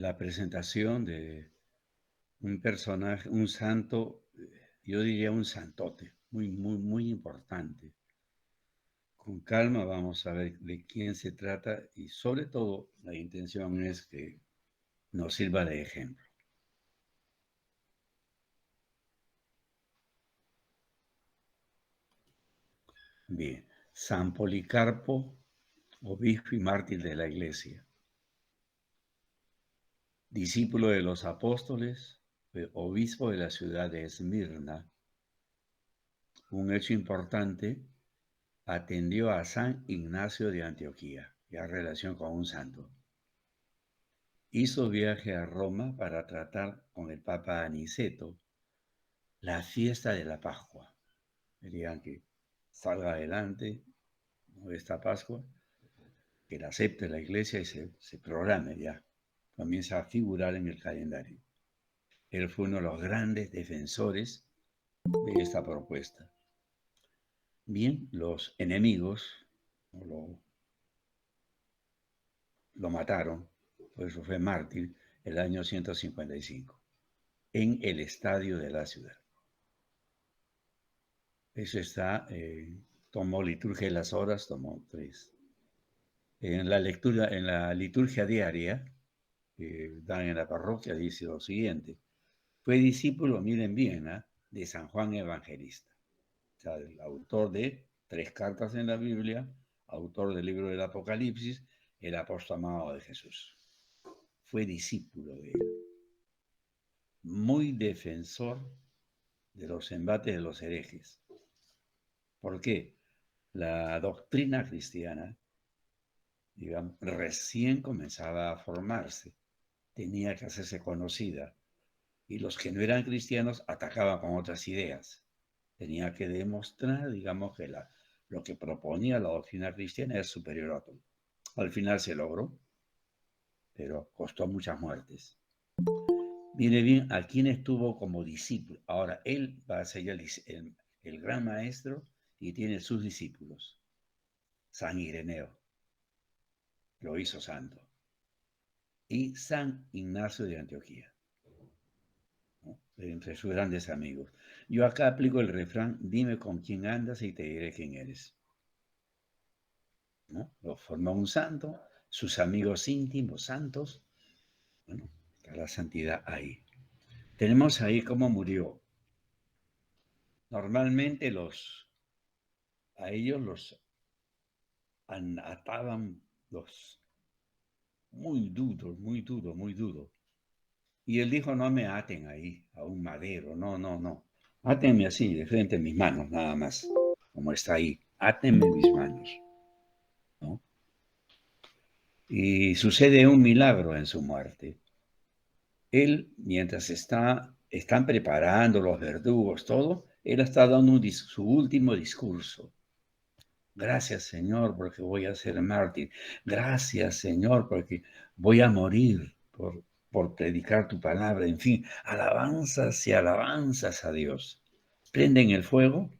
la presentación de un personaje, un santo, yo diría un santote, muy, muy, muy importante. Con calma vamos a ver de quién se trata y sobre todo la intención es que nos sirva de ejemplo. Bien, San Policarpo, obispo y mártir de la Iglesia, discípulo de los apóstoles, fue obispo de la ciudad de Esmirna. Un hecho importante, atendió a San Ignacio de Antioquía, ya relación con un santo. Hizo viaje a Roma para tratar con el Papa Aniceto la fiesta de la Pascua. Querían que salga adelante esta Pascua, que la acepte la Iglesia y se programe ya, comienza a figurar en el calendario. Él fue uno de los grandes defensores de esta propuesta. Bien, los enemigos lo mataron, por eso fue mártir, el año 155, en el estadio de la ciudad. Eso está, tomó liturgia de las horas, tomó 3. En la lectura, en la liturgia diaria, que dan en la parroquia, dice lo siguiente: fue discípulo, miren bien, de San Juan Evangelista, o sea, el autor de 3 cartas en la Biblia, autor del libro del Apocalipsis, el apóstol amado de Jesús. Fue discípulo de él, muy defensor de los embates de los herejes. ¿Por qué? La doctrina cristiana, digamos, recién comenzaba a formarse, tenía que hacerse conocida, y los que no eran cristianos atacaban con otras ideas. Tenía que demostrar, digamos, que lo que proponía la doctrina cristiana era superior a todo. Al final se logró, pero costó muchas muertes. Mire bien a quién estuvo como discípulo. Ahora, él va a ser el gran maestro y tiene sus discípulos. San Ireneo, lo hizo santo. Y San Ignacio de Antioquía, ¿no? Entre sus grandes amigos. Yo acá aplico el refrán: dime con quién andas y te diré quién eres, ¿no? Lo formó un santo, sus amigos íntimos santos. Bueno, está la santidad ahí. Tenemos ahí cómo murió. Normalmente a ellos los ataban los muy duros, muy duro, muy duro. Y él dijo: no me aten ahí a un madero, no, no, no. Átenme así, de frente a mis manos, nada más, como está ahí. Átenme mis manos, ¿no? Y sucede un milagro en su muerte. Él, mientras están preparando los verdugos, todo, él está dando su último discurso. Gracias, Señor, porque voy a ser mártir. Gracias, Señor, porque voy a morir por predicar tu palabra. En fin, alabanzas y alabanzas a Dios. Prenden el fuego,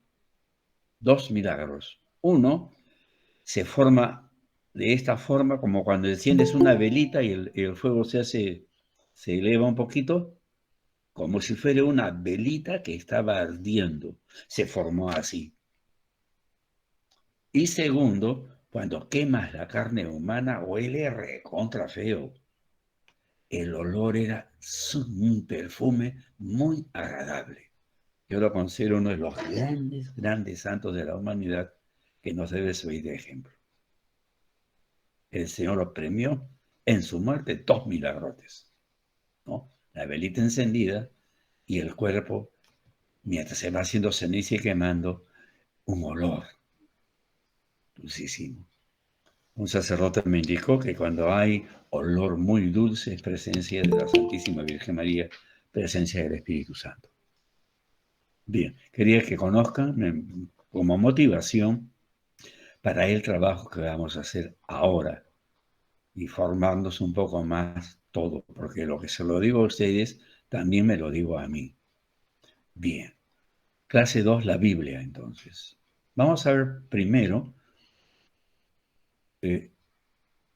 2 milagros. Uno, se forma de esta forma, como cuando enciendes una velita y el fuego se eleva un poquito, como si fuera una velita que estaba ardiendo. Se formó así. Y segundo, cuando quemas la carne humana, huele recontra feo. El olor era un perfume muy agradable. Yo lo considero uno de los grandes, grandes santos de la humanidad que nos debe servir de ejemplo. El Señor lo premió en su muerte 2 milagrotes, ¿no? La velita encendida y el cuerpo, mientras se va haciendo ceniza y quemando, un olor dulcísimo. Un sacerdote me indicó que cuando hay olor muy dulce es presencia de la Santísima Virgen María, presencia del Espíritu Santo. Bien, quería que conozcan como motivación para el trabajo que vamos a hacer ahora y formándose un poco más todo, porque lo que se lo digo a ustedes también me lo digo a mí. Bien, clase 2, la Biblia entonces. Vamos a ver primero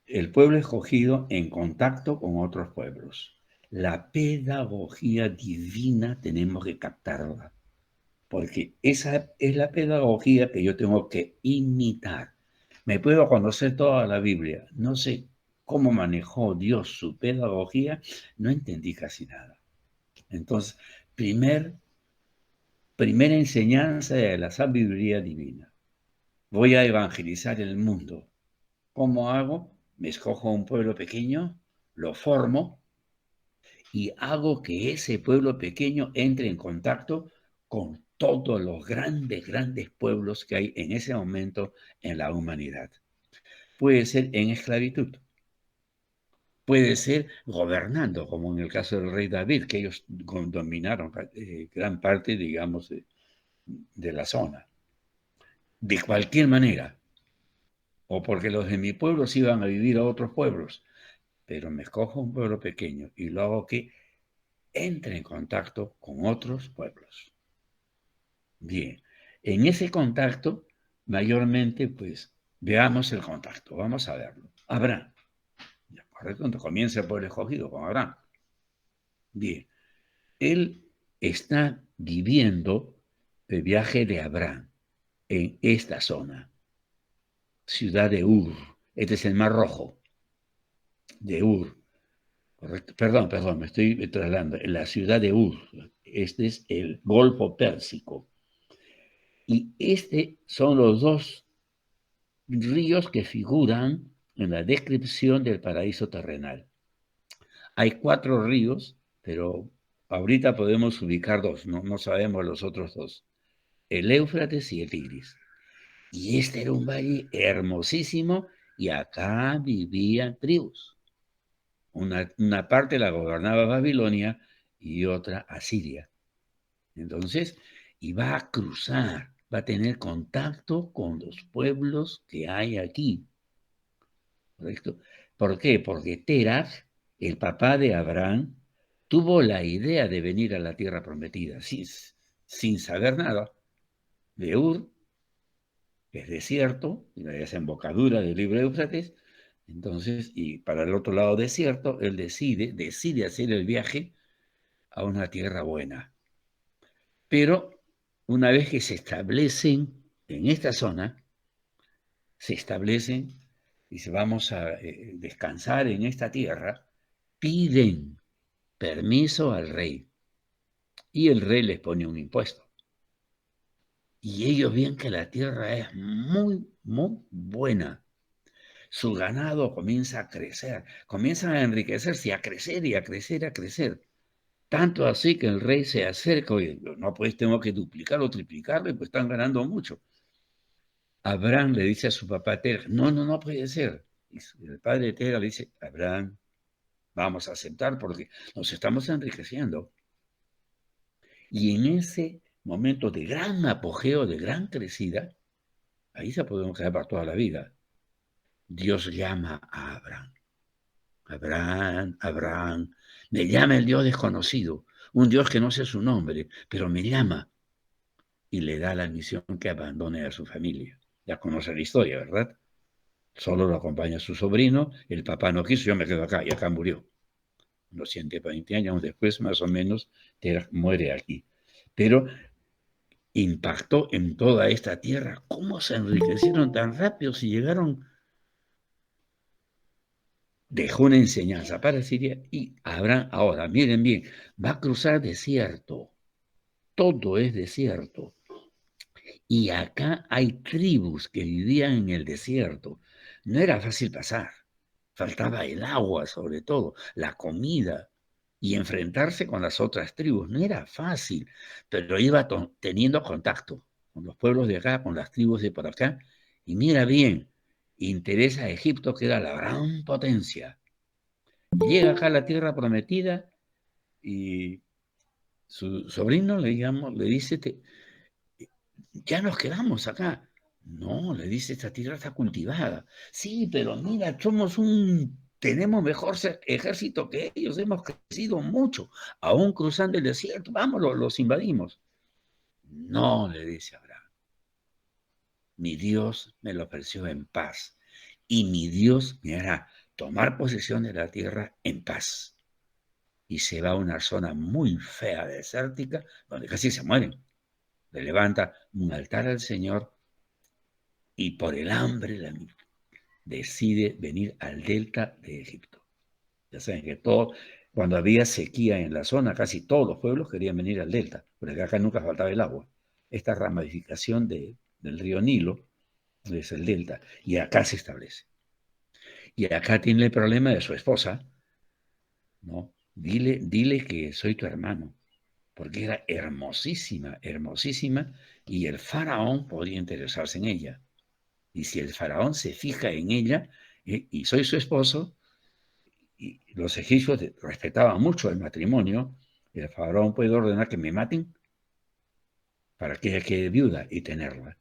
el pueblo escogido en contacto con otros pueblos. La pedagogía divina tenemos que captarla, porque esa es la pedagogía que yo tengo que imitar. Me puedo conocer toda la Biblia, no sé cómo manejó Dios su pedagogía, no entendí casi nada. Entonces, primera enseñanza de la sabiduría divina. Voy a evangelizar el mundo. ¿Cómo hago? Me escojo un pueblo pequeño, lo formo y hago que ese pueblo pequeño entre en contacto con todos los grandes pueblos que hay en ese momento en la humanidad. Puede ser en esclavitud, puede ser gobernando, como en el caso del rey David, que ellos dominaron gran parte, digamos, de la zona. De cualquier manera, o porque los de mi pueblo se iban a vivir a otros pueblos, pero me escojo un pueblo pequeño y lo hago que entre en contacto con otros pueblos. Bien, en ese contacto, mayormente, pues, veamos el contacto, vamos a verlo. Abraham, correcto, entonces comienza el pueblo escogido con Abraham. Bien, él está viviendo el viaje de Abraham en esta zona, ciudad de Ur. Este es el Mar Rojo, de Ur. Correcto. Perdón, me estoy trasladando. En la ciudad de Ur. Este es el Golfo Pérsico. Y este son los dos ríos que figuran en la descripción del paraíso terrenal. Hay 4 ríos, pero ahorita podemos ubicar 2, no sabemos los otros 2. El Éufrates y el Tigris. Y este era un valle hermosísimo y acá vivían tribus. Una parte la gobernaba Babilonia y otra Asiria. Entonces, iba a cruzar, va a tener contacto con los pueblos que hay aquí. ¿Correcto? ¿Por qué? Porque Terach, el papá de Abraham, tuvo la idea de venir a la tierra prometida, sin saber nada. De Ur, que es desierto, y la desembocadura del libro de Éufrates. Entonces, y para el otro lado desierto, él decide hacer el viaje a una tierra buena. Pero una vez que se establecen en esta zona, se establecen y se vamos a descansar en esta tierra, piden permiso al rey y el rey les pone un impuesto. Y ellos ven que la tierra es muy buena. Su ganado comienza a crecer, comienzan a enriquecerse, a crecer y a crecer, a crecer. Tanto así que el rey se acerca, oye, no, pues tengo que duplicar o triplicarle, pues están ganando mucho. Abraham le dice a su papá Terah, no puede ser. Y el padre de Terah le dice, Abraham, vamos a aceptar porque nos estamos enriqueciendo. Y en ese momento de gran apogeo, de gran crecida, ahí se podemos quedar para toda la vida. Dios llama a Abraham. Abraham, Abraham, me llama el Dios desconocido, un Dios que no sé su nombre, pero me llama y le da la misión que abandone a su familia. Ya conoce la historia, ¿verdad? Solo lo acompaña su sobrino, el papá no quiso, yo me quedo acá y acá murió. Unos 120 años después, más o menos, muere aquí. Pero impactó en toda esta tierra. ¿Cómo se enriquecieron tan rápido si llegaron? Dejó una enseñanza para Siria y Abraham, ahora, miren bien, va a cruzar desierto. Todo es desierto. Y acá hay tribus que vivían en el desierto. No era fácil pasar. Faltaba el agua, sobre todo, la comida. Y enfrentarse con las otras tribus no era fácil, pero iba teniendo contacto con los pueblos de acá, con las tribus de por acá. Y mira bien, interesa a Egipto, que era la gran potencia. Llega acá a la tierra prometida y su sobrino, le dice, ya nos quedamos acá. No, le dice, esta tierra está cultivada. Sí, pero mira, tenemos mejor ejército que ellos, hemos crecido mucho, aún cruzando el desierto, vamos, los invadimos. No, le dice Abraham, mi Dios me lo ofreció en paz y mi Dios me hará tomar posesión de la tierra en paz. Y se va a una zona muy fea, desértica, donde casi se mueren. Le levanta un altar al Señor y por el hambre decide venir al delta de Egipto. Ya saben que cuando había sequía en la zona, casi todos los pueblos querían venir al delta, porque acá nunca faltaba el agua. Esta ramificación del río Nilo es el delta, y acá se establece. Y acá tiene el problema de su esposa, ¿no? Dile que soy tu hermano, porque era hermosísima, hermosísima, y el faraón podría interesarse en ella. Y si el faraón se fija en ella, y soy su esposo, y los egipcios respetaban mucho el matrimonio, el faraón puede ordenar que me maten para que ella quede viuda y tenerla.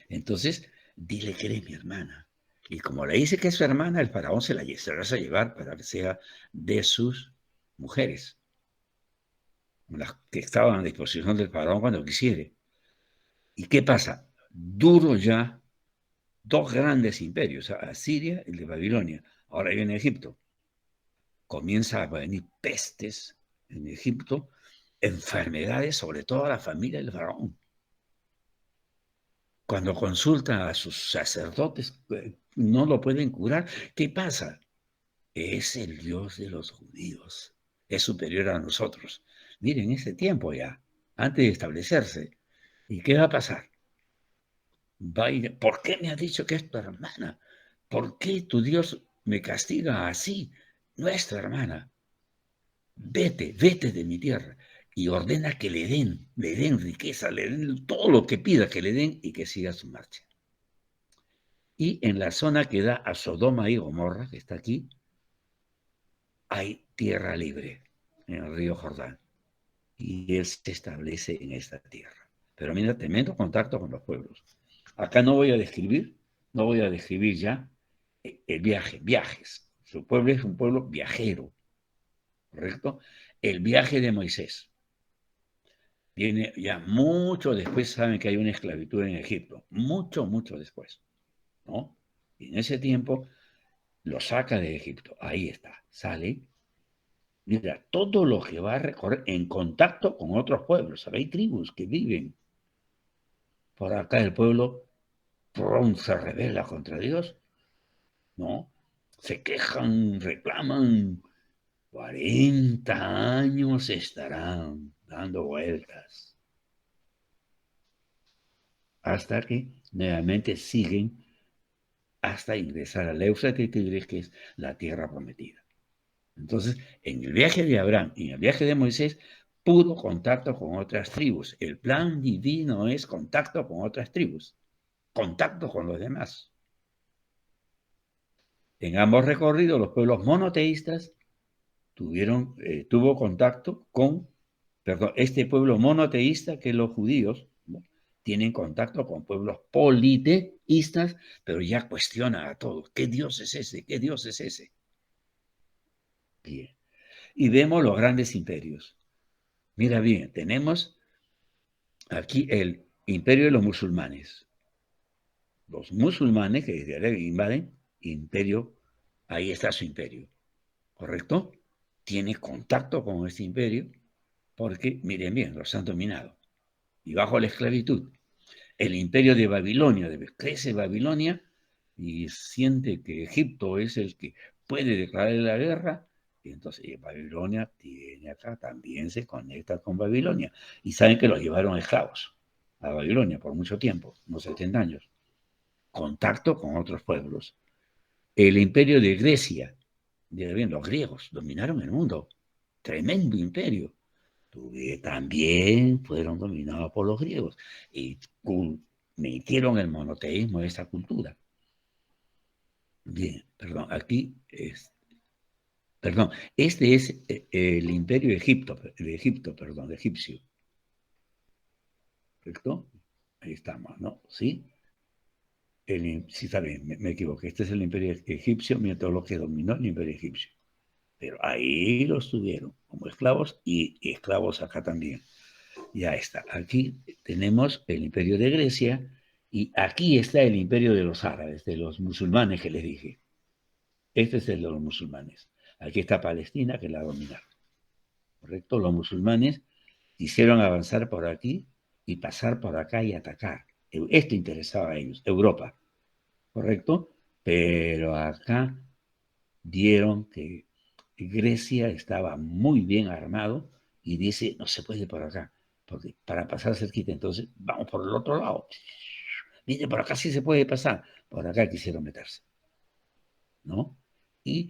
Entonces, dile que eres mi hermana. Y como le dice que es su hermana, el faraón se la hace llevar para que sea de sus mujeres, las que estaban a disposición del faraón cuando quisiere. ¿Y qué pasa? Duro ya dos grandes imperios, Asiria y el de Babilonia. Ahora viene Egipto. Comienza a venir pestes en Egipto, enfermedades, sobre todo a la familia del faraón. Cuando consulta a sus sacerdotes, no lo pueden curar. ¿Qué pasa? Es el Dios de los judíos. Es superior a nosotros. Miren, ese tiempo ya, antes de establecerse. ¿Y qué va a pasar? ¿Por qué me has dicho que es tu hermana? ¿Por qué tu Dios me castiga así? Nuestra hermana. Vete de mi tierra. Y ordena que le den riqueza, le den todo lo que pida que le den y que siga su marcha. Y en la zona que da a Sodoma y Gomorra, que está aquí, hay tierra libre en el río Jordán. Y él se establece en esta tierra. Pero mira, tremendo contacto con los pueblos. Acá no voy a describir ya el viajes. Su pueblo es un pueblo viajero, ¿correcto? El viaje de Moisés viene ya mucho después, saben que hay una esclavitud en Egipto, mucho después, ¿no? Y en ese tiempo lo saca de Egipto, ahí está, sale. Mira, todo lo que va a recorrer en contacto con otros pueblos. Hay tribus que viven por acá, el pueblo se rebela contra Dios, ¿no? Se quejan, reclaman. 40 años estarán dando vueltas hasta que nuevamente siguen hasta ingresar al Éufrates y Tigris, que es la tierra prometida. Entonces, en el viaje de Abraham y en el viaje de Moisés, puro contacto con otras tribus. El plan divino es contacto con otras tribus, contacto con los demás. En ambos recorridos, los pueblos monoteístas tuvo contacto con, perdón, este pueblo monoteísta que los judíos, ¿no?, tienen contacto con pueblos politeístas, pero ya cuestiona a todos. ¿Qué Dios es ese? ¿Qué Dios es ese? Bien. Y vemos los grandes imperios. Mira bien, tenemos aquí el imperio de los musulmanes. Los musulmanes que desde Arabia invaden, imperio, ahí está su imperio, ¿correcto? Tiene contacto con este imperio porque, miren bien, los han dominado. Y bajo la esclavitud, el imperio de Babilonia, crece Babilonia y siente que Egipto es el que puede declarar la guerra, y entonces Babilonia tiene acá, también se conecta con Babilonia. Y saben que los llevaron esclavos a Babilonia por mucho tiempo, unos 70 años. Contacto con otros pueblos. El imperio de Grecia, bien, los griegos dominaron el mundo. Tremendo imperio. También fueron dominados por los griegos y metieron el monoteísmo de esta cultura. Bien, perdón, perdón, este es el imperio de Egipto, egipcio. ¿Correcto? Ahí estamos, ¿no? ¿Sí? Sí, está bien, me equivoqué. Este es el imperio egipcio, mientras todo lo que dominó el imperio egipcio. Pero ahí los tuvieron como esclavos y esclavos acá también. Ya está. Aquí tenemos el imperio de Grecia y aquí está el imperio de los árabes, de los musulmanes que les dije. Este es el de los musulmanes. Aquí está Palestina, que la dominaron. ¿Correcto? Los musulmanes quisieron avanzar por aquí y pasar por acá y atacar. Esto interesaba a ellos, Europa. ¿Correcto? Pero acá dieron que Grecia estaba muy bien armado y dice, no se puede por acá, porque para pasar cerquita, entonces vamos por el otro lado. Dice, por acá sí se puede pasar, por acá quisieron meterse, ¿no? Y,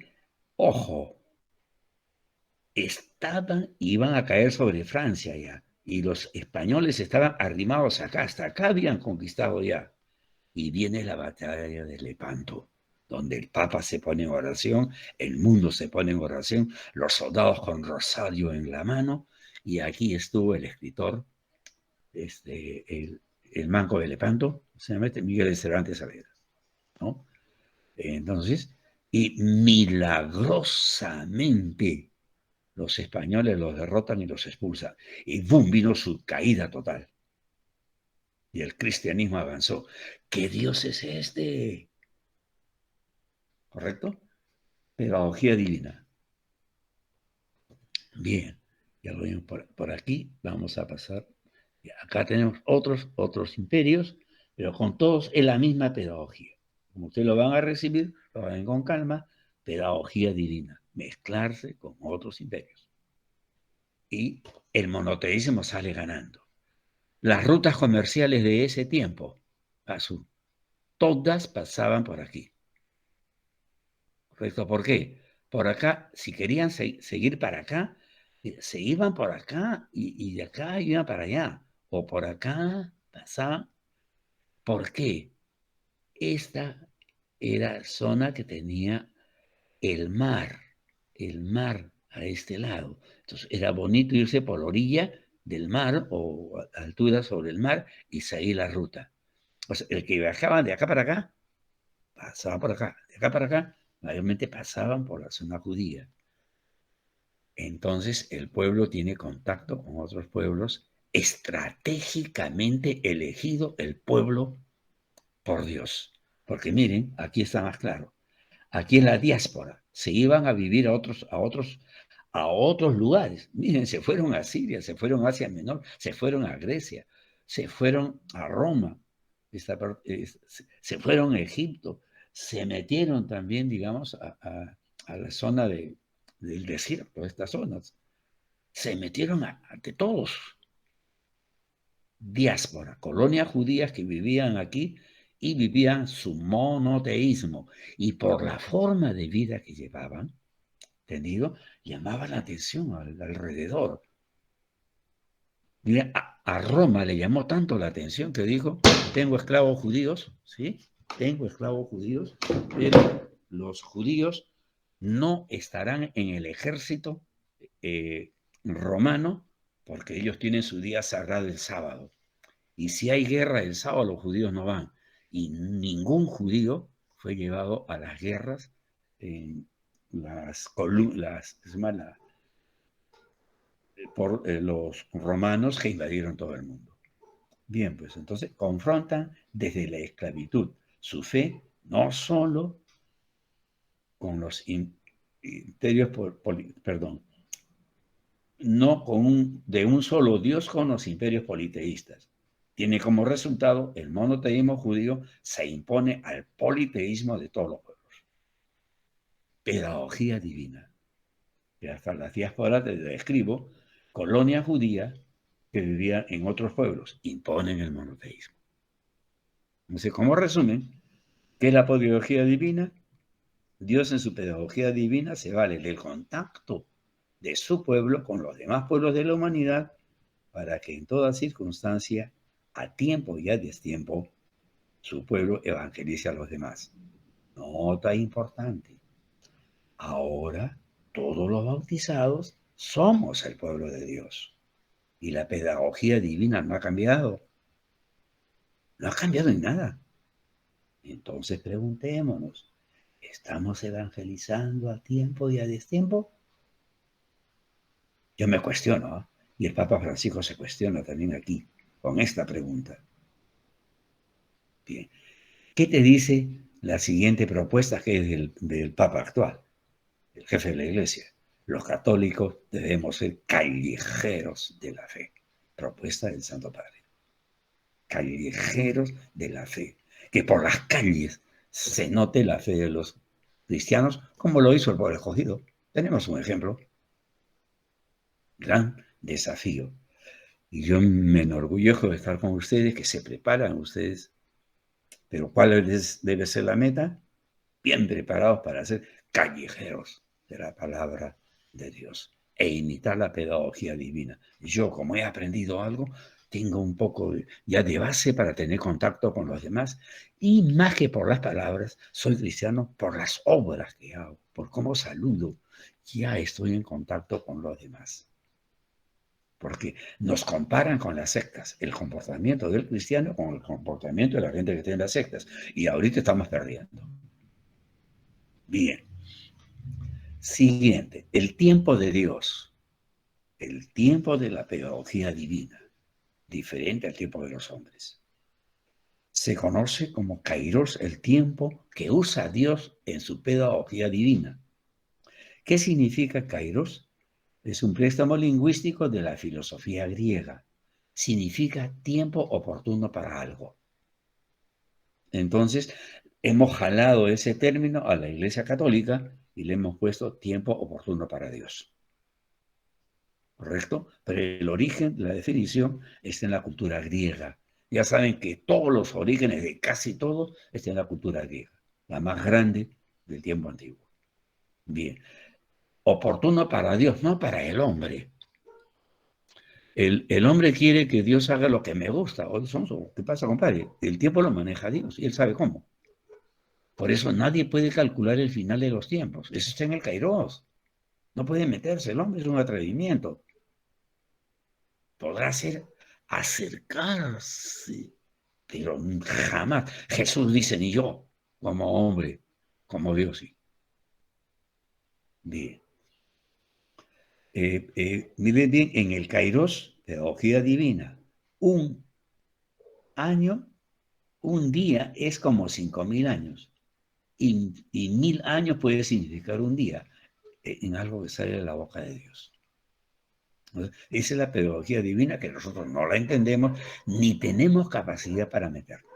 ojo, iban a caer sobre Francia ya, y los españoles estaban arrimados acá, hasta acá habían conquistado ya. Y viene la batalla de Lepanto, donde el Papa se pone en oración, el mundo se pone en oración, los soldados con rosario en la mano, y aquí estuvo el escritor, el manco de Lepanto, se llama Miguel de Cervantes Saavedra, ¿no? Entonces, y milagrosamente los españoles los derrotan y los expulsan, y ¡bum! Vino su caída total, y el cristianismo avanzó. ¿Qué Dios es este? ¿Correcto? Pedagogía divina. Bien, ya lo vimos por aquí. Vamos a pasar. Acá tenemos otros imperios, pero con todos es la misma pedagogía. Como ustedes lo van a recibir, lo van con calma, pedagogía divina, mezclarse con otros imperios. Y el monoteísmo sale ganando. Las rutas comerciales de ese tiempo, azul, todas pasaban por aquí. ¿Correcto? ¿Por qué? Por acá, si querían seguir para acá, se iban por acá y de acá iban para allá. O por acá pasaban. ¿Por qué? Esta era zona que tenía el mar a este lado. Entonces era bonito irse por la orilla del mar o a altura sobre el mar y seguir la ruta. O sea, el que viajaba de acá para acá, pasaba por acá. De acá para acá, mayormente pasaban por la zona judía. Entonces el pueblo tiene contacto con otros pueblos, estratégicamente elegido el pueblo por Dios. Porque miren, aquí está más claro. Aquí en la diáspora se iban a vivir a otros lugares. Miren, se fueron a Siria, se fueron a Asia Menor, se fueron a Grecia, se fueron a Roma, se fueron a Egipto, se metieron también, digamos, a la zona del desierto, estas zonas. Se metieron ante todos. Diáspora, colonias judías que vivían aquí y vivían su monoteísmo. Y por la forma de vida que llevaban, ¿entendido? Llamaba la atención alrededor. Mira, a Roma le llamó tanto la atención que dijo, tengo esclavos judíos, ¿sí? Tengo esclavos judíos, pero los judíos no estarán en el ejército romano porque ellos tienen su día sagrado el sábado. Y si hay guerra el sábado, los judíos no van. Y ningún judío fue llevado a las guerras en por los romanos que invadieron todo el mundo. Bien, pues entonces confrontan desde la esclavitud su fe no solo con los imperios, perdón, no de un solo Dios con los imperios politeístas. Tiene como resultado el monoteísmo judío se impone al politeísmo de todos los pueblos. Pedagogía divina. Y hasta las diásporas, te describo, colonia judía que vivía en otros pueblos, imponen el monoteísmo. Entonces, como resumen, ¿qué es la pedagogía divina? Dios en su pedagogía divina se vale del contacto de su pueblo con los demás pueblos de la humanidad para que en toda circunstancia, a tiempo y a destiempo, su pueblo evangelice a los demás. Nota importante. Ahora, todos los bautizados somos el pueblo de Dios. Y la pedagogía divina no ha cambiado. No ha cambiado en nada. Entonces preguntémonos, ¿estamos evangelizando a tiempo y a destiempo? Yo me cuestiono, ¿eh? Y el Papa Francisco se cuestiona también aquí, con esta pregunta. Bien. ¿Qué te dice la siguiente propuesta que es del Papa actual, el jefe de la Iglesia. Los católicos debemos ser callejeros de la fe. Propuesta del Santo Padre. Callejeros de la fe. Que por las calles se note la fe de los cristianos, como lo hizo el pueblo escogido. Tenemos un ejemplo. Gran desafío. Y yo me enorgullezco de estar con ustedes, que se preparan ustedes. Pero ¿cuál debe ser la meta? Bien preparados para ser callejeros de la palabra de Dios e imitar la pedagogía divina. Yo, como he aprendido algo, tengo un poco ya de base para tener contacto con los demás, y más que por las palabras, soy cristiano por las obras que hago, por cómo saludo, ya estoy en contacto con los demás. Porque nos comparan con las sectas, el comportamiento del cristiano con el comportamiento de la gente que está en las sectas, y ahorita estamos perdiendo. Bien. Siguiente, el tiempo de Dios, el tiempo de la pedagogía divina, diferente al tiempo de los hombres. Se conoce como Kairos, el tiempo que usa Dios en su pedagogía divina. ¿Qué significa Kairos? Es un préstamo lingüístico de la filosofía griega. Significa tiempo oportuno para algo. Entonces, hemos jalado ese término a la Iglesia Católica y le hemos puesto tiempo oportuno para Dios. ¿Correcto? Pero el origen, la definición, está en la cultura griega. Ya saben que todos los orígenes de casi todo están en la cultura griega, la más grande del tiempo antiguo. Bien, oportuno para Dios, no para el hombre. El hombre quiere que Dios haga lo que me gusta. ¿Qué pasa, compadre? El tiempo lo maneja Dios y Él sabe cómo. Por eso nadie puede calcular el final de los tiempos. Eso está en el Kairos. No puede meterse. El hombre es un atrevimiento. Podrá ser acercarse, pero jamás. Jesús dice, ni yo, como hombre, como Dios, sí. Bien. Miren bien, en el Kairos, pedagogía divina, un año, un día es como 5.000 años. Y 1.000 años puede significar un día en algo que sale de la boca de Dios. Esa es la pedagogía divina que nosotros no la entendemos ni tenemos capacidad para meternos.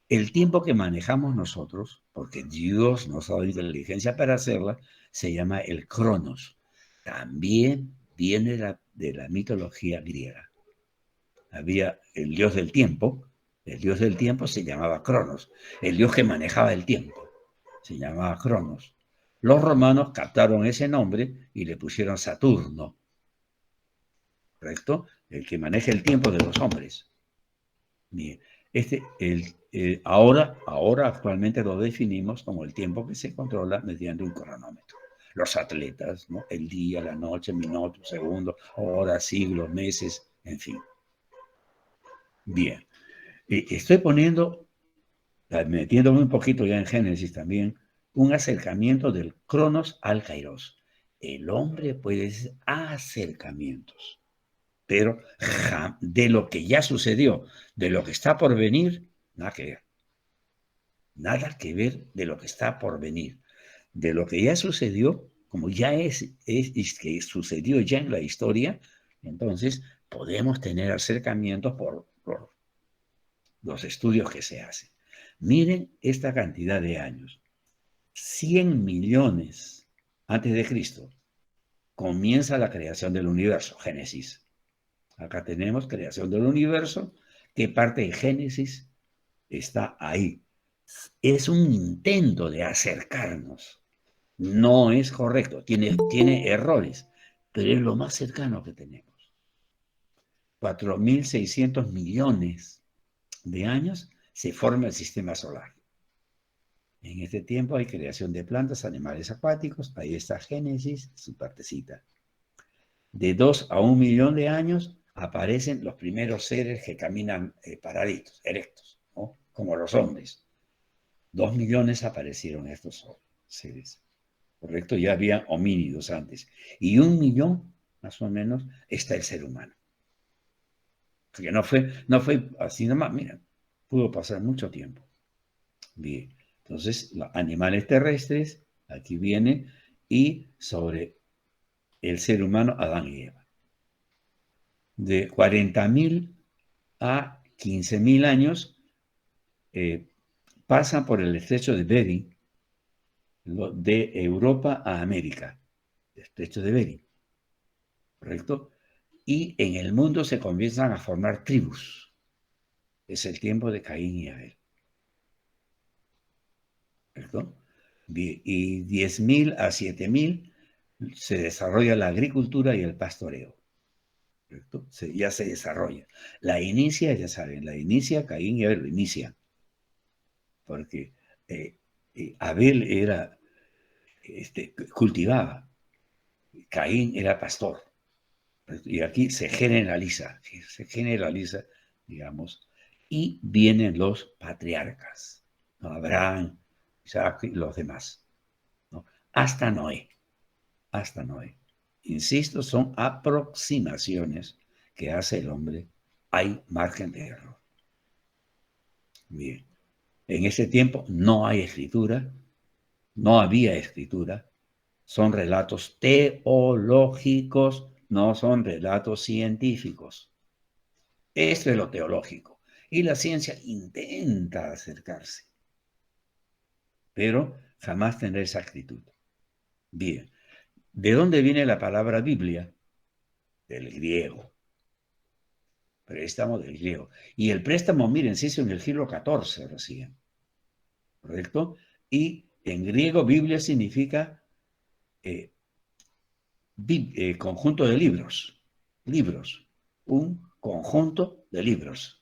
El tiempo que manejamos nosotros, porque Dios nos ha dado inteligencia para hacerla, se llama el cronos. También viene de la mitología griega. Había el dios del tiempo se llamaba Cronos, el dios que manejaba el tiempo se llamaba Cronos. Los romanos captaron ese nombre y le pusieron Saturno, ¿correcto? El que maneja el tiempo de los hombres. Bien, ahora actualmente lo definimos como el tiempo que se controla mediante un cronómetro. Los atletas, ¿no? El día, la noche, minutos, segundos, horas, siglos, meses, en fin. Bien, estoy metiéndome un poquito ya en Génesis también, un acercamiento del Cronos al Kairos. El hombre puede hacer acercamientos, pero de lo que ya sucedió, de lo que está por venir, nada que ver. Nada que ver de lo que está por venir. De lo que ya sucedió, como ya es que sucedió ya en la historia, entonces podemos tener acercamientos por los estudios que se hacen. Miren esta cantidad de años. 100 millones antes de Cristo comienza la creación del universo, Génesis. Acá tenemos creación del universo, que parte de Génesis está ahí. Es un intento de acercarnos. No es correcto, tiene errores, pero es lo más cercano que tenemos. 4.600 millones de años se forma el sistema solar. En este tiempo hay creación de plantas, animales acuáticos, ahí está Génesis, su partecita. De 2 a 1 millón de años aparecen los primeros seres que caminan paraditos, erectos, ¿no? Como los hombres. 2 millones aparecieron estos seres, ¿correcto? Ya había homínidos antes. Y 1 millón, más o menos, está el ser humano. Porque no fue así nomás, mira, pudo pasar mucho tiempo. Bien, Entonces, los animales terrestres, aquí viene, y sobre el ser humano, Adán y Eva. De 40.000 a 15.000 años pasan por el estrecho de Bering, de Europa a América, el estrecho de Bering, ¿correcto? Y en el mundo se comienzan a formar tribus. Es el tiempo de Caín y Abel, ¿correcto? Y 10.000 a 7.000 se desarrolla la agricultura y el pastoreo, ¿correcto? Ya se desarrolla. La inicia, ya saben, la inicia Caín y Abel, lo inicia, porque Abel era, cultivaba, Caín era pastor. Y aquí se generaliza, digamos, y vienen los patriarcas, ¿no? Abraham, Isaac y los demás, ¿no? Hasta Noé, hasta Noé. Insisto, son aproximaciones que hace el hombre. Hay margen de error. Bien, en ese tiempo no hay escritura, no había escritura, son relatos teológicos, no son relatos científicos. Esto es lo teológico. Y la ciencia intenta acercarse, pero jamás tendrá esa actitud. Bien, ¿de dónde viene la palabra Biblia? Del griego. Préstamo del griego. Y el préstamo, miren, se hizo en el siglo XIV recién, ¿correcto? Y en griego Biblia significa conjunto de libros, un conjunto de libros.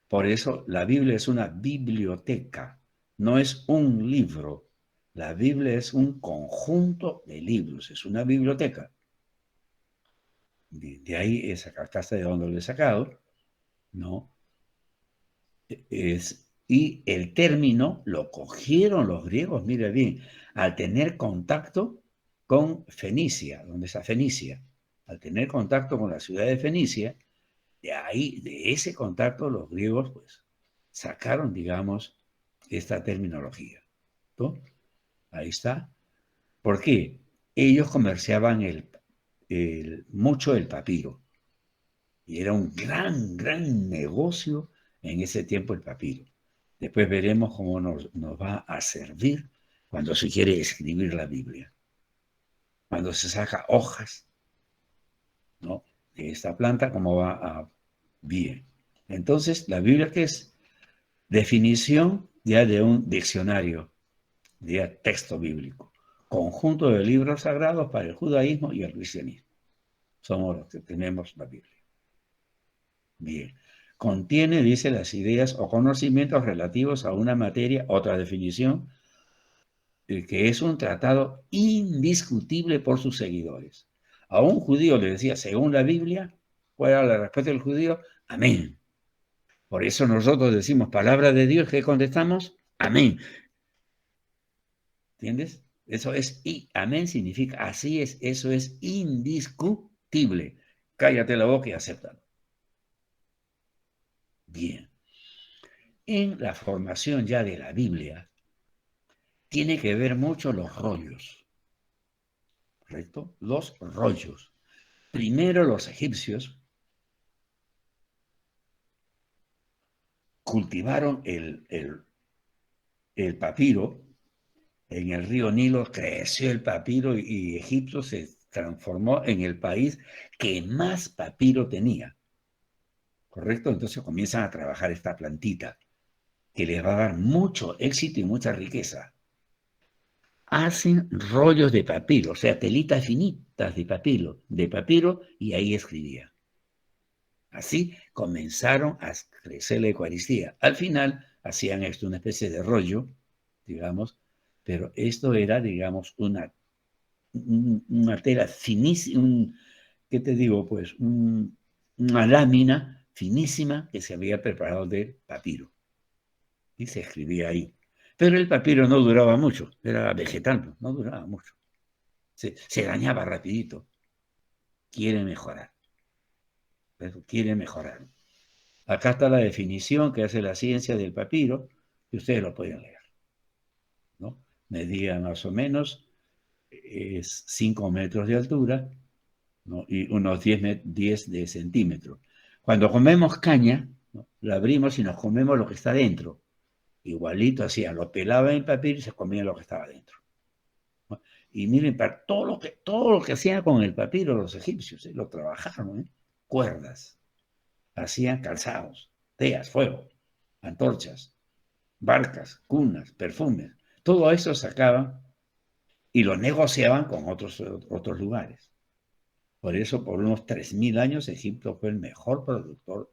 Por eso la Biblia es una biblioteca, no es un libro. La Biblia es un conjunto de libros, es una biblioteca. De ahí esa cartaza de donde lo he sacado, ¿no? Y el término lo cogieron los griegos, mira bien, al tener contacto con Fenicia, donde está Fenicia, al tener contacto con la ciudad de Fenicia, de ahí, de ese contacto, los griegos, pues, sacaron, digamos, esta terminología, ¿no? Ahí está. ¿Por qué? Ellos comerciaban mucho el papiro. Y era un gran negocio en ese tiempo el papiro. Después veremos cómo nos va a servir cuando se quiere escribir la Biblia. Cuando se saca hojas, ¿no?, de esta planta, cómo va a... Bien. Entonces, la Biblia, ¿qué es? Definición ya de un diccionario, de texto bíblico. Conjunto de libros sagrados para el judaísmo y el cristianismo. Somos los que tenemos la Biblia. Bien. Contiene, dice, las ideas o conocimientos relativos a una materia, otra definición, que es un tratado indiscutible por sus seguidores. A un judío le decía, según la Biblia, ¿cuál era la respuesta del judío? Amén. Por eso nosotros decimos palabra de Dios, ¿qué contestamos? Amén. ¿Entiendes? Eso es, y amén significa, así es, eso es indiscutible. Cállate la boca y acéptalo. Bien. En la formación ya de la Biblia, tiene que ver mucho los rollos, ¿correcto? Los rollos. Primero los egipcios cultivaron el papiro. En el río Nilo creció el papiro y Egipto se transformó en el país que más papiro tenía, ¿correcto? Entonces comienzan a trabajar esta plantita que les va a dar mucho éxito y mucha riqueza. Hacen rollos de papiro, o sea, telitas finitas de papiro, y ahí escribían. Así comenzaron a crecer la Eucaristía. Al final hacían esto, una especie de rollo, digamos, pero esto era, digamos, una tela finísima, ¿qué te digo? Pues una lámina finísima que se había preparado de papiro. Y se escribía ahí. Pero el papiro no duraba mucho, era vegetal, no duraba mucho. Se dañaba rapidito. Quiere mejorar. Pero quiere mejorar. Acá está la definición que hace la ciencia del papiro, y ustedes lo pueden leer. medía más o menos 5 metros de altura, ¿no? Y unos 10 de centímetros. Cuando comemos caña, ¿no? La abrimos y nos comemos lo que está dentro. Igualito hacían, lo pelaban en el papiro y se comían lo que estaba dentro. ¿No? Y miren, para todo lo que hacían con el papiro los egipcios, lo trabajaron, cuerdas, hacían calzados, teas, fuego, antorchas, barcas, cunas, perfumes. Todo eso sacaban y lo negociaban con otros lugares. Por eso, por unos 3000 años, Egipto fue el mejor productor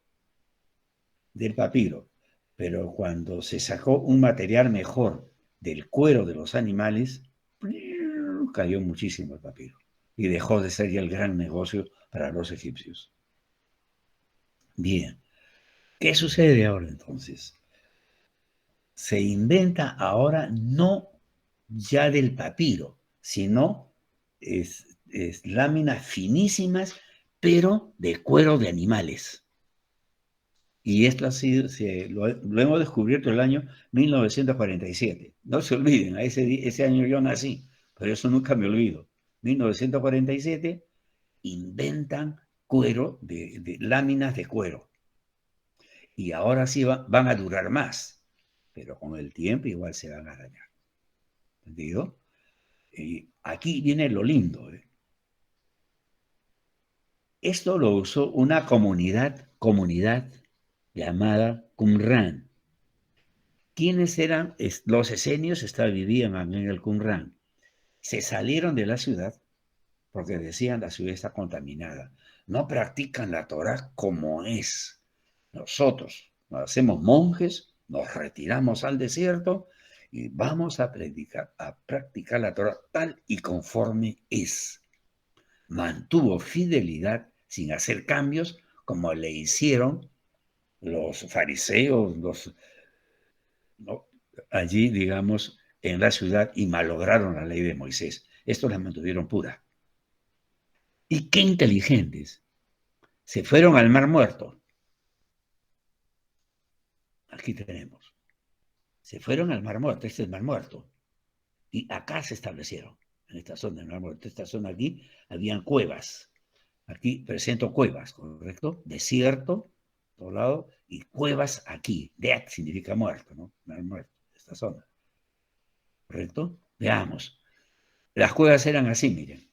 del papiro. Pero cuando se sacó un material mejor del cuero de los animales, cayó muchísimo el papiro y dejó de ser ya el gran negocio para los egipcios. Bien, ¿qué sucede ahora entonces? Se inventa ahora no ya del papiro, sino láminas finísimas, pero de cuero de animales. Y esto ha sido, lo hemos descubierto el año 1947. No se olviden, ese año yo nací, pero eso nunca me olvido. 1947 inventan cuero, de láminas de cuero. Y ahora sí van a durar más, pero con el tiempo igual se van a dañar. ¿Entendido? Y aquí viene lo lindo. Esto lo usó una comunidad llamada Qumran. ¿Quiénes eran? Los esenios vivían en el Qumran. Se salieron de la ciudad porque decían la ciudad está contaminada. No practican la Torah como es. Nosotros nos hacemos monjes, nos retiramos al desierto y vamos a practicar la Torah tal y conforme es. Mantuvo fidelidad sin hacer cambios como le hicieron los fariseos, ¿no? Allí, digamos, en la ciudad y malograron la ley de Moisés. Estos la mantuvieron pura. Y qué inteligentes. Se fueron al Mar Muerto. Aquí tenemos. Se fueron al Mar Muerto. Este es el Mar Muerto. Y acá se establecieron, en esta zona del Mar Muerto. Esta zona aquí, habían cuevas. Aquí presento cuevas, ¿correcto? Desierto, por un lado, y cuevas aquí. Deat significa muerto, ¿no? Mar Muerto, esta zona. ¿Correcto? Veamos. Las cuevas eran así, miren.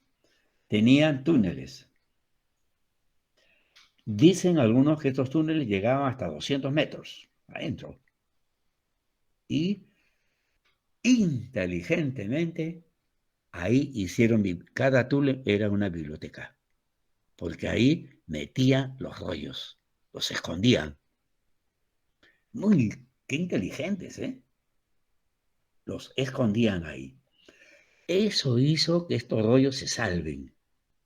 Tenían túneles. Dicen algunos que estos túneles llegaban hasta 200 metros adentro. Y inteligentemente, ahí hicieron, cada túnel era una biblioteca, porque ahí metían los rollos, los escondían. Qué inteligentes, ¿eh? Los escondían ahí. Eso hizo que estos rollos se salven,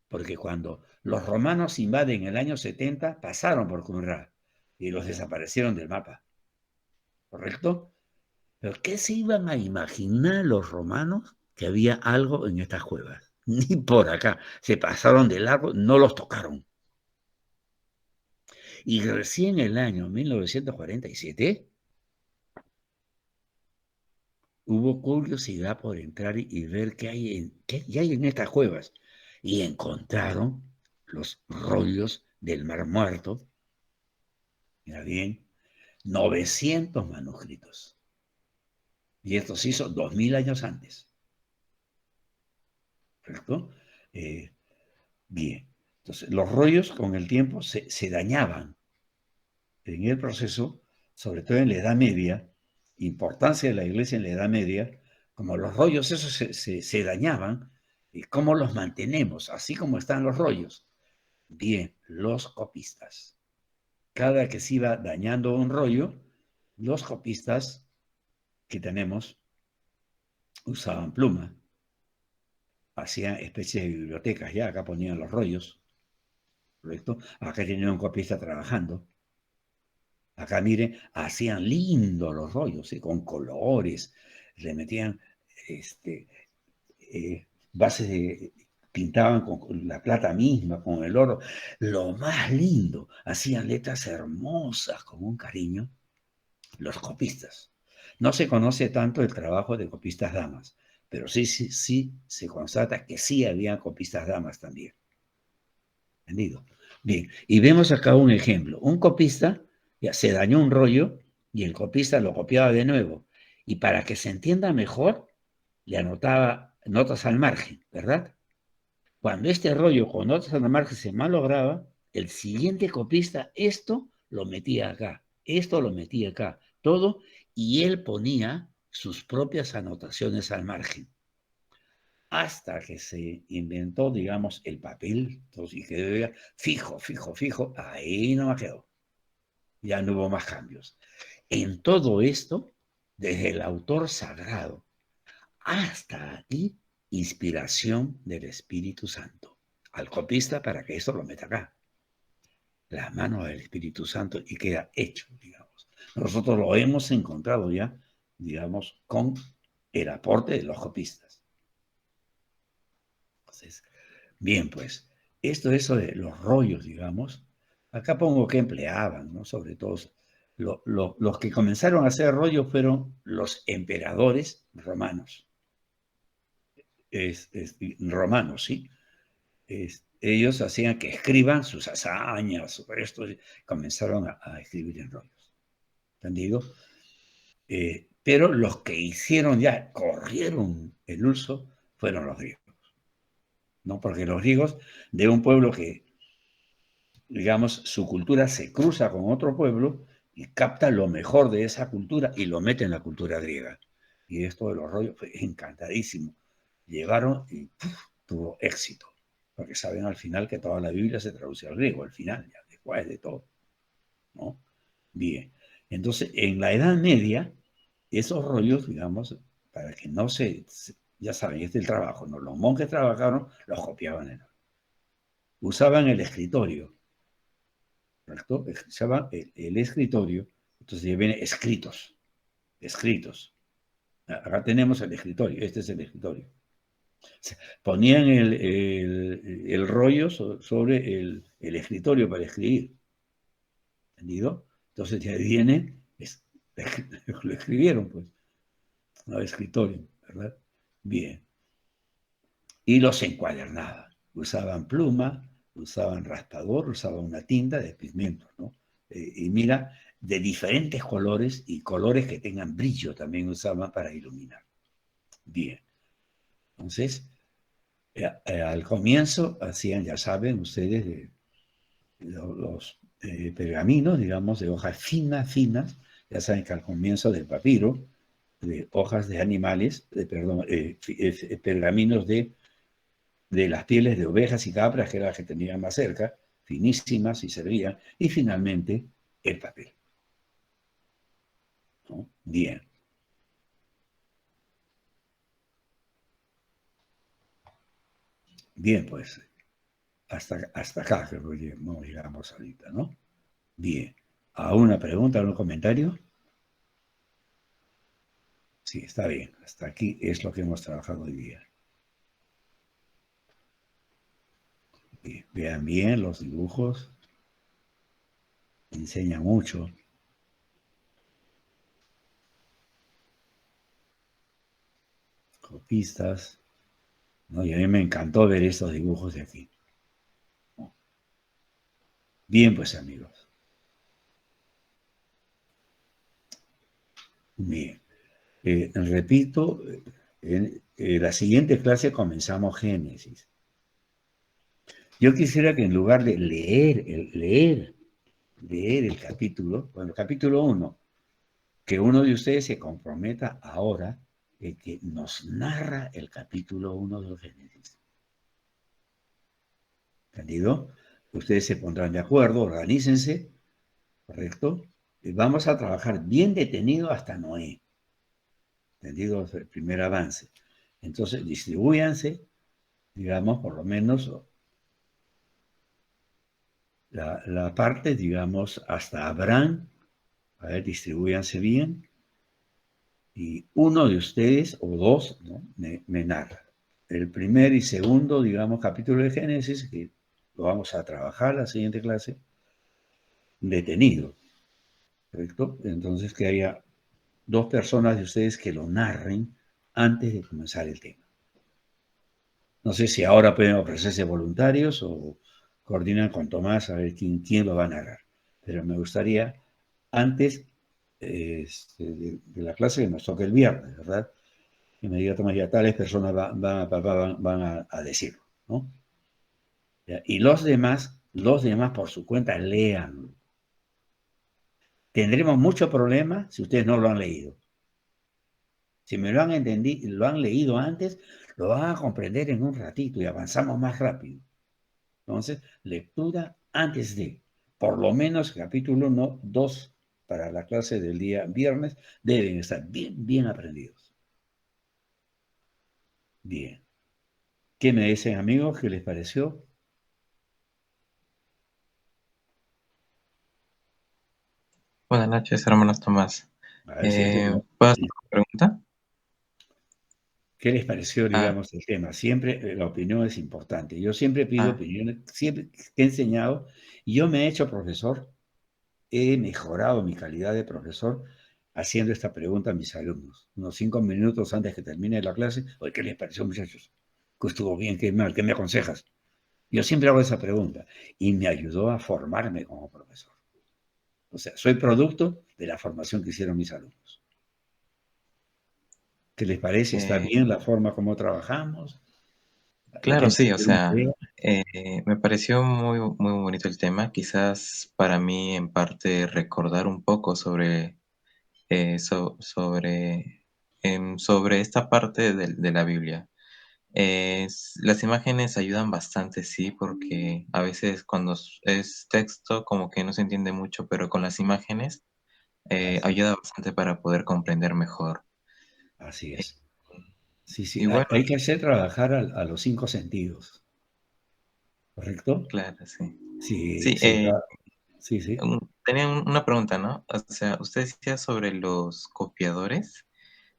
porque cuando los romanos invaden en el año 70, pasaron por Qumran y los desaparecieron del mapa, ¿correcto? ¿Pero qué se iban a imaginar los romanos que había algo en estas cuevas? Ni por acá. Se pasaron de largo, no los tocaron. Y recién en el año 1947 hubo curiosidad por entrar y ver qué hay en estas cuevas. Y encontraron los rollos del Mar Muerto. Mira bien, 900 manuscritos. Y esto se hizo 2000 años antes. ¿Correcto? Bien. Entonces, los rollos con el tiempo se dañaban. En el proceso, sobre todo en la Edad Media, importancia de la iglesia en la Edad Media, como los rollos esos se dañaban, ¿y cómo los mantenemos? Así como están los rollos. Bien, los copistas. Cada que se iba dañando un rollo, los copistas que tenemos usaban pluma, hacían especies de bibliotecas, ya acá ponían los rollos, ¿correcto? Acá tenían un copista trabajando. Acá, miren, hacían lindos los rollos, con colores, le metían bases pintaban con la plata misma, con el oro, lo más lindo, hacían letras hermosas, con un cariño, los copistas. No se conoce tanto el trabajo de copistas damas, pero sí se constata que sí había copistas damas también. ¿Entendido? Bien, y vemos acá un ejemplo. Un copista ya se dañó un rollo y el copista lo copiaba de nuevo. Y para que se entienda mejor, le anotaba notas al margen, ¿verdad? Cuando este rollo con notas al margen se malograba, el siguiente copista esto lo metía acá, esto lo metía acá, todo, y él ponía sus propias anotaciones al margen hasta que se inventó, digamos, el papel, entonces, y quedó fijo, ahí no me quedó. Ya no hubo más cambios. En todo esto, desde el autor sagrado hasta aquí, inspiración del Espíritu Santo. Al copista para que esto lo meta acá. La mano del Espíritu Santo y queda hecho, digamos. Nosotros lo hemos encontrado ya, digamos, con el aporte de los copistas. Entonces, bien, pues, eso de los rollos, digamos, acá pongo que empleaban, ¿no? Sobre todo, los que comenzaron a hacer rollos fueron los emperadores romanos. Romanos, ¿sí? Ellos hacían que escriban sus hazañas, sobre esto, comenzaron a escribir en rollos. ¿Entendido? Pero los que hicieron ya, corrieron el uso, fueron los griegos. ¿No? Porque los griegos, de un pueblo que digamos, su cultura se cruza con otro pueblo y capta lo mejor de esa cultura y lo mete en la cultura griega. Y esto de los rollos fue encantadísimo. Llegaron y tuvo éxito, porque saben al final que toda la Biblia se traduce al griego, al final, ya después de todo. ¿No? Bien. Entonces, en la Edad Media, esos rollos, digamos, para que no ya saben, este es el trabajo, ¿no? Los monjes trabajaron, los copiaban usaban el escritorio, ¿correcto? Se llama el escritorio, entonces ya viene escritos. Acá tenemos el escritorio, este es el escritorio. Ponían el rollo sobre el escritorio para escribir, ¿entendido? Entonces ya viene, lo escribieron, pues, no escritorio, ¿verdad? Bien. Y los encuadernaban, usaban pluma, usaban raspador, usaban una tinta de pigmentos, ¿no? Y mira, de diferentes colores y colores que tengan brillo también usaban para iluminar. Bien, entonces, al comienzo hacían, ya saben ustedes, los pergaminos, digamos, de hojas finas, ya saben que al comienzo del papiro, de hojas de animales, perdón, pergaminos de las pieles de ovejas y cabras, que era la que tenían más cerca, finísimas y servían, y finalmente el papel. ¿No? Bien. Bien, pues, hasta acá creo que no llegamos ahorita, ¿no? Bien. ¿A una pregunta, algún comentario? Sí, está bien. Hasta aquí es lo que hemos trabajado hoy día. Bien. Vean bien los dibujos. Enseña mucho. Copistas. ¿No? Y a mí me encantó ver estos dibujos de aquí. ¿No? Bien, pues, amigos. Bien. Repito, en la siguiente clase comenzamos Génesis. Yo quisiera que en lugar de leer el capítulo, bueno, el capítulo 1, que uno de ustedes se comprometa ahora de que nos narra el capítulo 1 de Génesis. ¿Entendido? Ustedes se pondrán de acuerdo, organícense, ¿correcto? Y vamos a trabajar bien detenido hasta Noé. ¿Entendido? El primer avance. Entonces, distribúyanse, digamos, por lo menos la parte, digamos, hasta Abraham. A ver, distribúyanse bien. Y uno de ustedes, o dos, ¿no? me narra. El primer y segundo, digamos, capítulo de Génesis, que lo vamos a trabajar la siguiente clase, detenido. ¿Correcto? Entonces, que haya dos personas de ustedes que lo narren antes de comenzar el tema. No sé si ahora pueden ofrecerse voluntarios o coordinan con Tomás a ver quién lo va a narrar. Pero me gustaría, antes de la clase que nos toque el viernes, ¿verdad? Que me diga Tomás, ya tales personas van a decirlo, ¿no? Y los demás por su cuenta lean. Tendremos mucho problema si ustedes no lo han leído. Si me lo han entendido, lo han leído antes, lo van a comprender en un ratito y avanzamos más rápido. Entonces, lectura antes de, por lo menos capítulo 1, 2 para la clase del día viernes, deben estar bien aprendidos. Bien. ¿Qué me dicen, amigos? ¿Qué les pareció? Buenas noches, hermanos Tomás. A ver si ¿Puedo hacer una pregunta? ¿Qué les pareció, Ah, digamos, el tema? Siempre la opinión es importante. Yo siempre pido ah, opiniones, siempre que he enseñado, y yo me he hecho profesor, he mejorado mi calidad de profesor haciendo esta pregunta a mis alumnos. Unos 5 minutos antes que termine la clase, oye, ¿qué les pareció, muchachos? ¿Qué estuvo bien? ¿Qué mal? ¿Qué me aconsejas? Yo siempre hago esa pregunta y me ayudó a formarme como profesor. O sea, soy producto de la formación que hicieron mis alumnos. ¿Qué les parece? ¿Está eh, bien la forma como trabajamos? ¿Hay que claro, sí, o entender una sea, idea? me pareció muy bonito el tema. Quizás para mí, en parte, recordar un poco sobre esta parte de la Biblia. Las imágenes ayudan bastante, sí, porque a veces cuando es texto como que no se entiende mucho, pero con las imágenes Así, ayuda bastante para poder comprender mejor. así Eh, es. Sí, sí, y bueno, hay que hacer trabajar a los 5 sentidos, ¿correcto? claro, sí. Sí, Sí, sí, sí, sí. tenía una pregunta, ¿no? O sea, usted decía sobre los copiadores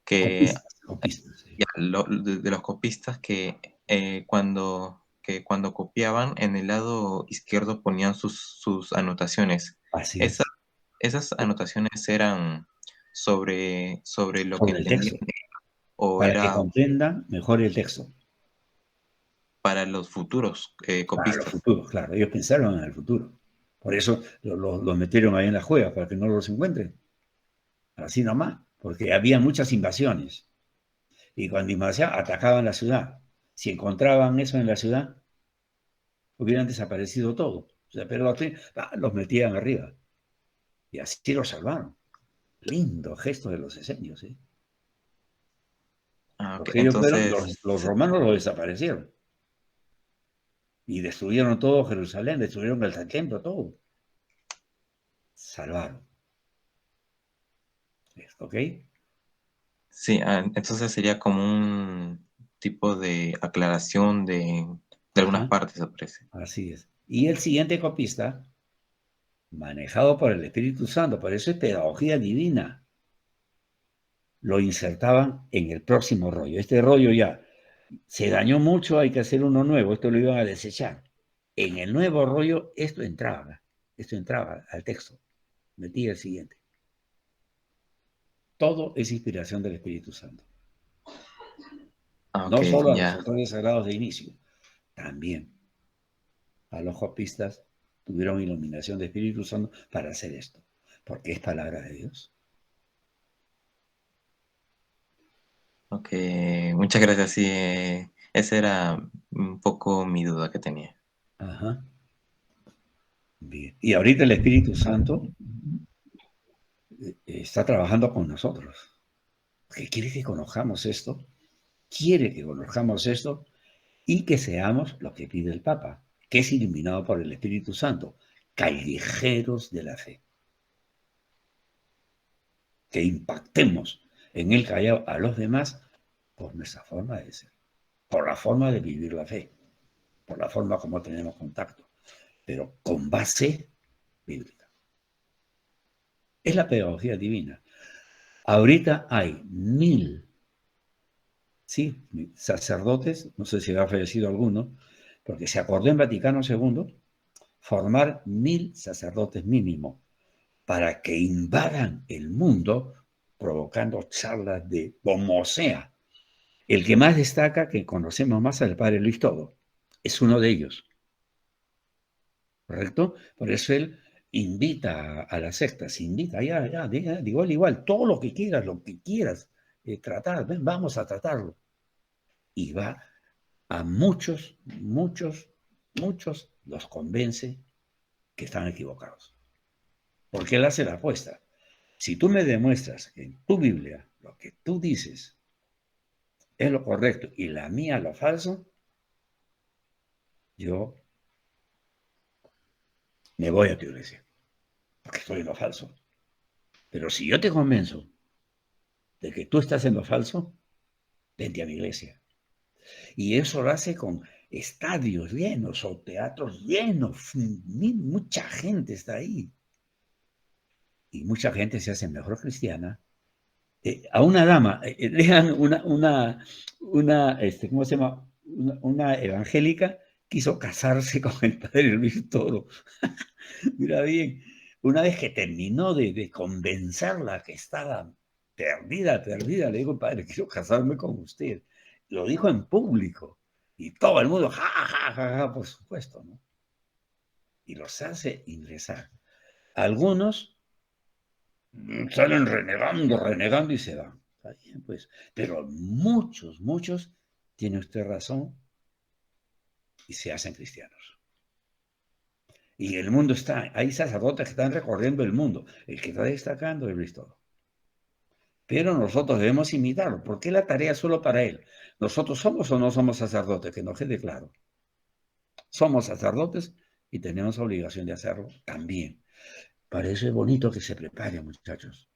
que Copistas, sí. ya, de los copistas que cuando copiaban en el lado izquierdo ponían sus anotaciones. Así Esa- es. ¿Esas anotaciones eran sobre lo que Sobre el entendían texto, o para que era comprendan mejor el texto. para los futuros Para los copistas? futuros, claro. Ellos pensaron en el futuro. Por eso los metieron ahí en la juega, para que no los encuentren. Así nomás. Porque había muchas invasiones. Y cuando invasían, atacaban la ciudad. Si encontraban eso en la ciudad, hubieran desaparecido todo. O sea, pero los metían arriba. Y así los salvaron. Lindo gesto de los esenios, ¿eh? Ah, ok. Porque ellos fueron, Entonces, los romanos los desaparecieron. Y destruyeron todo Jerusalén, destruyeron el templo, todo. Salvaron. ¿Ok? sí, entonces sería como un tipo de aclaración de algunas Ajá, partes, me parece. así es. Y el siguiente copista, manejado por el Espíritu Santo, por eso es pedagogía divina, lo insertaban en el próximo rollo. Este rollo ya se dañó mucho, hay que hacer uno nuevo, esto lo iban a desechar. En el nuevo rollo esto entraba al texto, metía el siguiente. Todo es inspiración del Espíritu Santo. Ah, ok, No solo a los ya. autores sagrados de inicio, también a los copistas tuvieron iluminación de Espíritu Santo para hacer esto, porque es palabra de Dios. Ok, muchas gracias. Sí, esa era un poco mi duda que tenía. Ajá. Bien. Y ahorita el Espíritu Santo está trabajando con nosotros, porque quiere que conozcamos esto, quiere que conozcamos esto y que seamos lo que pide el Papa, que es iluminado por el Espíritu Santo, callejeros de la fe, que impactemos en el callao a los demás por nuestra forma de ser, por la forma de vivir la fe, por la forma como tenemos contacto, pero con base bíblica. Es la pedagogía divina. Ahorita hay 1000, sí, sacerdotes, no sé si ha fallecido alguno, porque se acordó en Vaticano II formar 1000 sacerdotes mínimo para que invadan el mundo provocando charlas de como sea. El que más destaca, que conocemos más, al padre Luis Todo. Es uno de ellos. ¿Correcto? Por eso él invita a las sectas, invita, de igual, todo lo que quieras tratar, ven, vamos a tratarlo. Y va a muchos los convence que están equivocados. Porque él hace la apuesta. Si tú me demuestras que en tu Biblia lo que tú dices es lo correcto y la mía lo falso, yo me voy a tu iglesia, porque estoy en lo falso. Pero si yo te convenzo de que tú estás en lo falso, vente a mi iglesia. Y eso lo hace con estadios llenos o teatros llenos. Mucha gente está ahí. Y mucha gente se hace mejor cristiana. A una dama, lean ¿cómo se llama? Una evangélica quiso casarse con el padre Luis Toro. Mira bien, una vez que terminó de convencerla que estaba perdida, le digo, padre, quiero casarme con usted. Lo dijo en público. Y todo el mundo, por supuesto, ¿no? Y los hace ingresar. Algunos salen renegando y se van. Está bien, pues. Pero muchos, tiene usted razón, y se hacen cristianos. Y el mundo está, hay sacerdotes que están recorriendo el mundo. El que está destacando es Luis Todo. Pero nosotros debemos imitarlo. ¿Por qué la tarea es solo para él? ¿Nosotros somos o no somos sacerdotes? Que nos quede claro. Somos sacerdotes y tenemos obligación de hacerlo también. Para eso es bonito que se prepare, muchachos.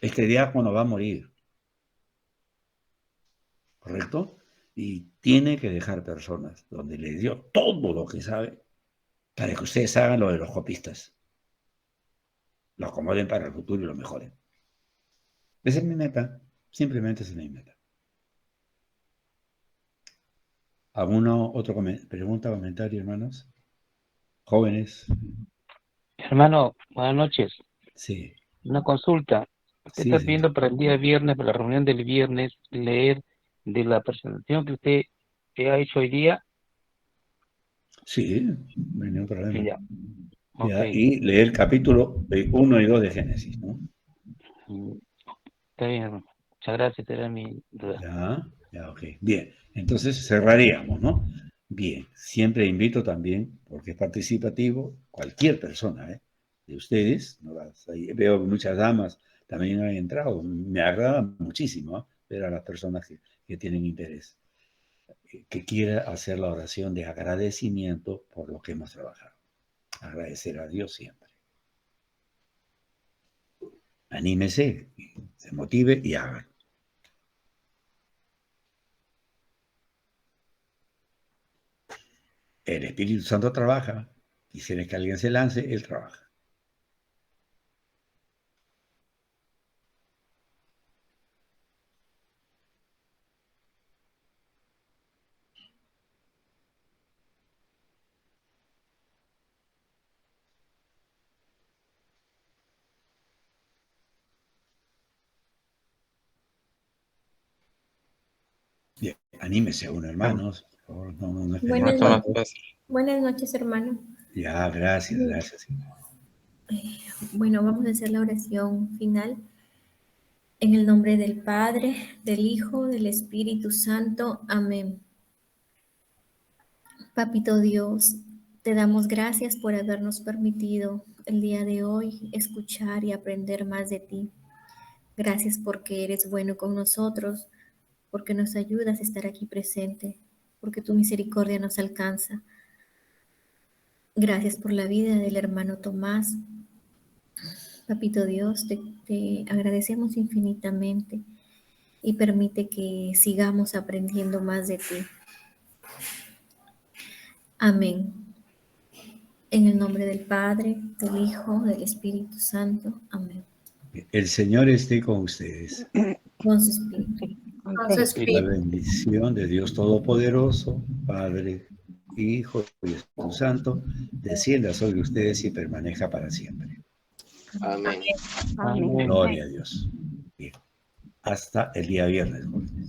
Este diácono va a morir. ¿Correcto? Y tiene que dejar personas donde le dio todo lo que sabe para que ustedes hagan lo de los copistas. Lo acomoden para el futuro y lo mejoren. Esa es mi meta. Simplemente esa es mi meta. ¿Alguna otra pregunta, comentario, hermanos? Jóvenes. Hermano, buenas noches. Sí. Una consulta. Usted Sí, está sí. pidiendo para el día viernes, para la reunión del viernes, leer de la presentación que usted ha hecho hoy día. Sí, no hay ningún problema. Ya. Ya, Okay. y leer el capítulo 1 y 2 de Génesis, ¿no? Está bien, hermano. Muchas gracias, era mi duda. Ya, ok. Bien, entonces cerraríamos, ¿no? Bien, siempre invito también, porque es participativo, cualquier persona, de ustedes, ¿no? Ahí veo muchas damas también han entrado, me agrada muchísimo ver a las personas que tienen interés, que quiera hacer la oración de agradecimiento por lo que hemos trabajado. Agradecer a Dios siempre. Anímese, se motive y hágalo. El Espíritu Santo trabaja. Quisiera que alguien se lance, Él trabaja. Bien, anímese uno, hermanos. Por favor, no Buenas, Tomás, buenas noches, hermano. Ya, gracias. Bueno, vamos a hacer la oración final. En el nombre del Padre, del Hijo, del Espíritu Santo. Amén. Papito Dios, te damos gracias por habernos permitido el día de hoy escuchar y aprender más de ti. Gracias porque eres bueno con nosotros, porque nos ayudas a estar aquí presente, porque tu misericordia nos alcanza. Gracias por la vida del hermano Tomás. Papito Dios, te agradecemos infinitamente y permite que sigamos aprendiendo más de ti. Amén. En el nombre del Padre, del Hijo, del Espíritu Santo. Amén. El Señor esté con ustedes. Con su Espíritu. Con su La espíritu. bendición de Dios Todopoderoso, Padre, Hijo y Espíritu Santo, descienda sobre ustedes y permanezca para siempre. Amén. Amén. Gloria a Dios. Bien. Hasta el día viernes, jóvenes.